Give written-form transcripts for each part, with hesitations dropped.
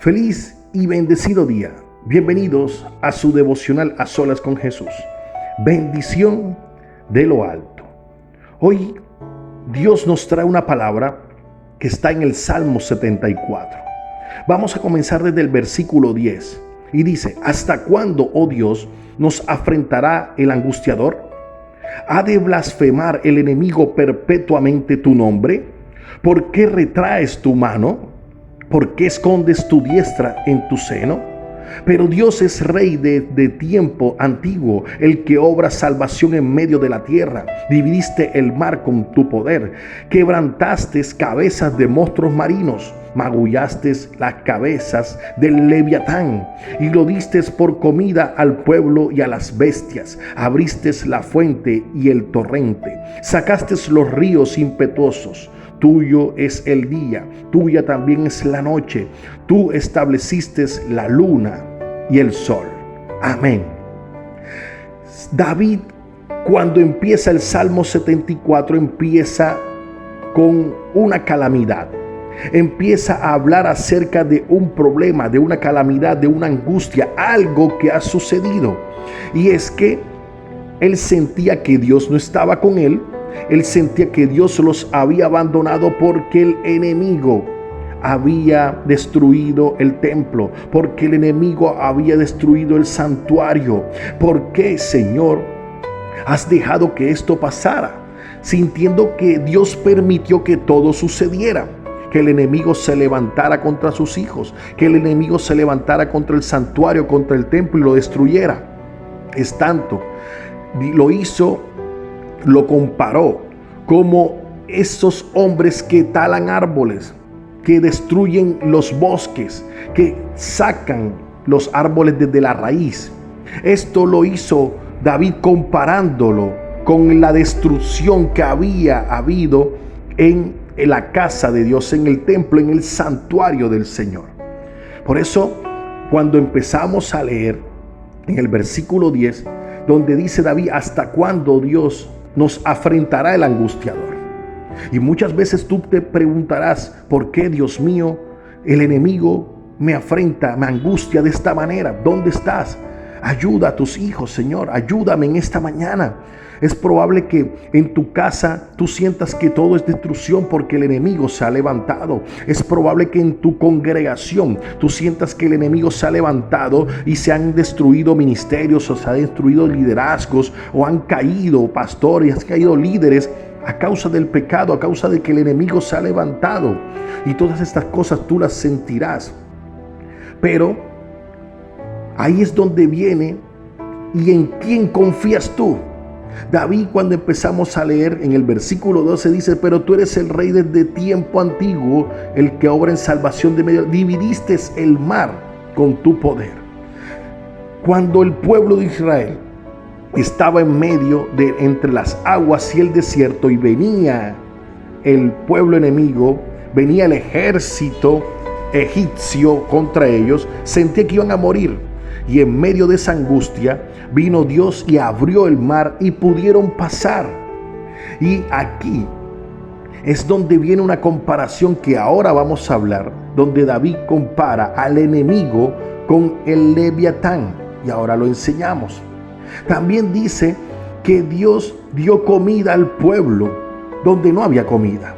Feliz y bendecido día. Bienvenidos a su devocional A Solas con Jesús. Bendición de lo alto. Hoy Dios nos trae una palabra que está en el Salmo 74. Vamos a comenzar desde el versículo 10 y dice: ¿Hasta cuándo, oh Dios, nos afrentará el angustiador? ¿Ha de blasfemar el enemigo perpetuamente tu nombre? ¿Por qué retraes tu mano? ¿Por qué escondes tu diestra en tu seno? Pero Dios es rey de tiempo antiguo, el que obra salvación en medio de la tierra. Dividiste el mar con tu poder, quebrantaste cabezas de monstruos marinos, magullaste las cabezas del leviatán y lo diste por comida al pueblo y a las bestias. Abriste la fuente y el torrente, sacaste los ríos impetuosos. Tuyo es el día, tuya también es la noche. Tú estableciste la luna y el sol. Amén. David, cuando empieza el Salmo 74, empieza con una calamidad. Empieza a hablar acerca de un problema, de una calamidad, de una angustia, algo que ha sucedido. Y es que él sentía que Dios no estaba con él. Él sentía que Dios los había abandonado porque el enemigo había destruido el templo, porque el enemigo había destruido el santuario. ¿Por qué, Señor, has dejado que esto pasara? Sintiendo que Dios permitió que todo sucediera, que el enemigo se levantara contra sus hijos, que el enemigo se levantara contra el santuario, contra el templo y lo destruyera. Es tanto, lo hizo, lo comparó como esos hombres que talan árboles, que destruyen los bosques, que sacan los árboles desde la raíz. Esto lo hizo David comparándolo con la destrucción que había habido en la casa de Dios, en el templo, en el santuario del Señor. Por eso, cuando empezamos a leer en el versículo 10, donde dice David: ¿hasta cuándo, Dios, nos afrentará el angustiador? Y muchas veces tú te preguntarás: ¿por qué, Dios mío, el enemigo me afrenta, me angustia de esta manera? ¿Dónde estás? Ayuda a tus hijos, Señor. Ayúdame en esta mañana. Es probable que en tu casa tú sientas que todo es destrucción porque el enemigo se ha levantado. Es probable que en tu congregación tú sientas que el enemigo se ha levantado y se han destruido ministerios, o se han destruido liderazgos, o han caído pastores, han caído líderes a causa del pecado, a causa de que el enemigo se ha levantado. Y todas estas cosas tú las sentirás. Pero ahí es donde viene: ¿y en quién confías tú? David, cuando empezamos a leer en el versículo 12, dice: pero tú eres el rey desde tiempo antiguo, el que obra en salvación de medio. Dividiste el mar con tu poder. Cuando el pueblo de Israel estaba en medio de entre las aguas y el desierto, y venía el pueblo enemigo, venía el ejército egipcio contra ellos, sentía que iban a morir. Y en medio de esa angustia vino Dios y abrió el mar y pudieron pasar. Y aquí es donde viene una comparación que ahora vamos a hablar, donde David compara al enemigo con el leviatán. Y ahora lo enseñamos. También dice que Dios dio comida al pueblo donde no había comida.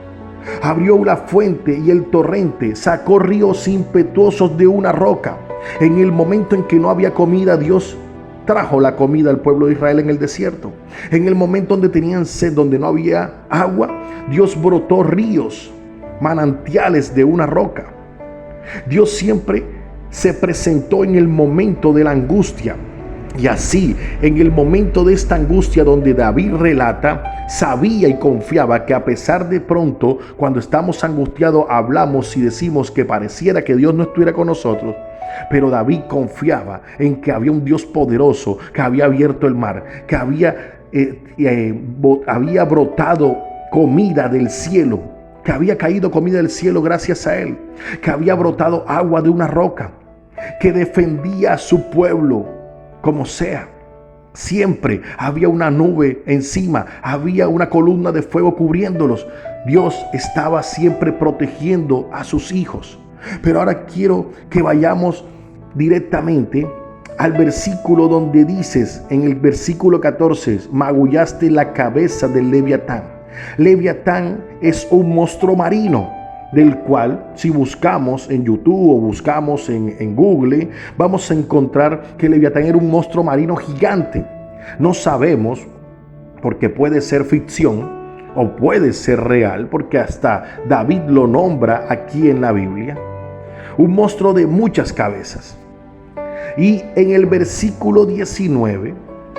Abrió la fuente y el torrente, sacó ríos impetuosos de una roca. En el momento en que no había comida, Dios trajo la comida al pueblo de Israel en el desierto. En el momento donde tenían sed, donde no había agua, Dios brotó ríos, manantiales de una roca. Dios siempre se presentó en el momento de la angustia. Y así, en el momento de esta angustia donde David relata, sabía y confiaba que a pesar de pronto, cuando estamos angustiados, hablamos y decimos que pareciera que Dios no estuviera con nosotros. Pero David confiaba en que había un Dios poderoso, que había abierto el mar, que había brotado comida del cielo, que había caído comida del cielo gracias a él, que había brotado agua de una roca, que defendía a su pueblo como sea. Siempre había una nube encima, había una columna de fuego cubriéndolos. Dios estaba siempre protegiendo a sus hijos. Pero ahora quiero que vayamos directamente al versículo donde dices, en el versículo 14, magullaste la cabeza del Leviatán. Leviatán es un monstruo marino, del cual, si buscamos en YouTube o buscamos en Google, vamos a encontrar que Leviatán era un monstruo marino gigante. No sabemos, porque puede ser ficción o puede ser real, porque hasta David lo nombra aquí en la Biblia. Un monstruo de muchas cabezas. Y en el versículo 19,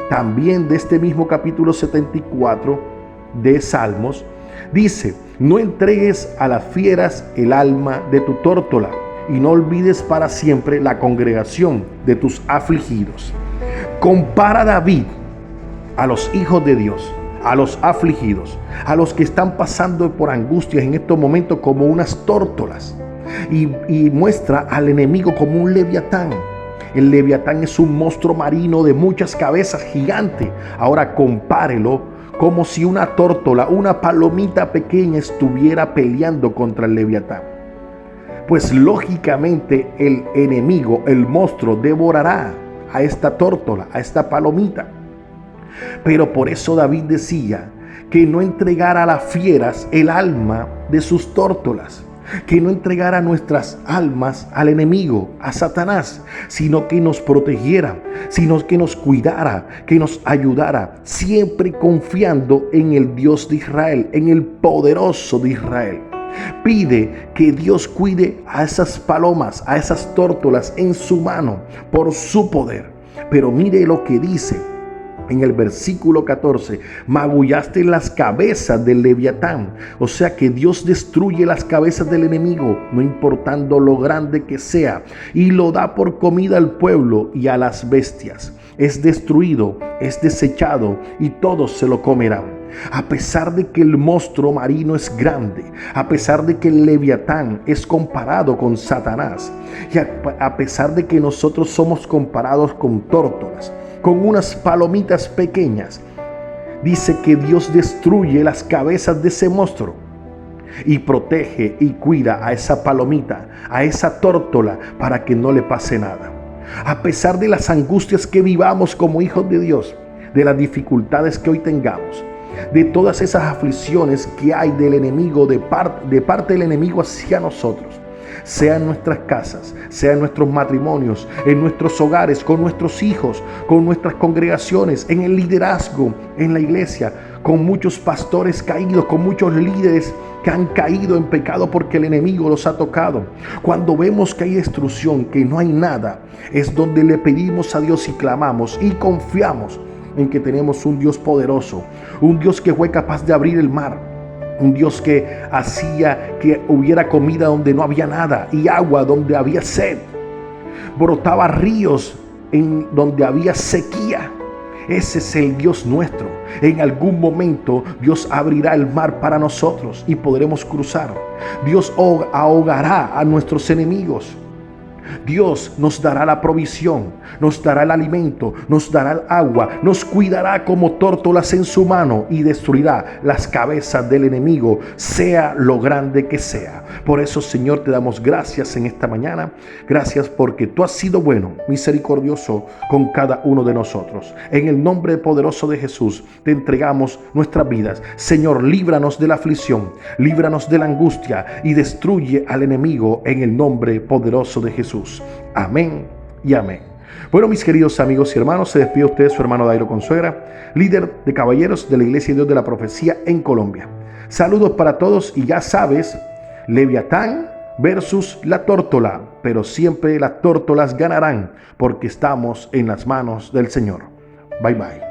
también de este mismo capítulo 74 de Salmos, dice: no entregues a las fieras el alma de tu tórtola, y no olvides para siempre la congregación de tus afligidos. Compara David a los hijos de Dios, a los afligidos, a los que están pasando por angustias en estos momentos como unas tórtolas, y muestra al enemigo como un leviatán. El leviatán es un monstruo marino de muchas cabezas, gigante. Ahora compárelo como si una tórtola, una palomita pequeña, estuviera peleando contra el leviatán. Pues lógicamente el enemigo, el monstruo, devorará a esta tórtola, a esta palomita. Pero por eso David decía que no entregara a las fieras el alma de sus tórtolas, que no entregara nuestras almas al enemigo, a Satanás, sino que nos protegiera, sino que nos cuidara, que nos ayudara, siempre confiando en el Dios de Israel, en el poderoso de Israel. Pide que Dios cuide a esas palomas, a esas tórtolas en su mano, por su poder. Pero mire lo que dice en el versículo 14: magullaste las cabezas del leviatán. O sea que Dios destruye las cabezas del enemigo, no importando lo grande que sea, y lo da por comida al pueblo y a las bestias. Es destruido, es desechado, y todos se lo comerán. A pesar de que el monstruo marino es grande, a pesar de que el leviatán es comparado con Satanás, y a pesar de que nosotros somos comparados con tórtolas, con unas palomitas pequeñas, dice que Dios destruye las cabezas de ese monstruo y protege y cuida a esa palomita, a esa tórtola, para que no le pase nada. A pesar de las angustias que vivamos como hijos de Dios, de las dificultades que hoy tengamos, de todas esas aflicciones que hay del enemigo, de parte del enemigo hacia nosotros, sea en nuestras casas, sea en nuestros matrimonios, en nuestros hogares, con nuestros hijos, con nuestras congregaciones, en el liderazgo, en la iglesia, con muchos pastores caídos, con muchos líderes que han caído en pecado porque el enemigo los ha tocado. Cuando vemos que hay destrucción, que no hay nada, es donde le pedimos a Dios y clamamos y confiamos en que tenemos un Dios poderoso, un Dios que fue capaz de abrir el mar, un Dios que hacía que hubiera comida donde no había nada y agua donde había sed. Brotaba ríos en donde había sequía. Ese es el Dios nuestro. En algún momento Dios abrirá el mar para nosotros y podremos cruzar. Dios ahogará a nuestros enemigos. Dios nos dará la provisión, nos dará el alimento, nos dará el agua, nos cuidará como tórtolas en su mano y destruirá las cabezas del enemigo, sea lo grande que sea. Por eso, Señor, te damos gracias en esta mañana. Gracias porque tú has sido bueno, misericordioso con cada uno de nosotros. En el nombre poderoso de Jesús te entregamos nuestras vidas. Señor, líbranos de la aflicción, líbranos de la angustia y destruye al enemigo en el nombre poderoso de Jesús. Amén y amén. Bueno, mis queridos amigos y hermanos, se despide usted su hermano Dairo Consuegra, líder de caballeros de la Iglesia de Dios de la Profecía en Colombia. Saludos para todos y ya sabes, Leviatán versus la tórtola, pero siempre las tórtolas ganarán porque estamos en las manos del Señor. Bye bye.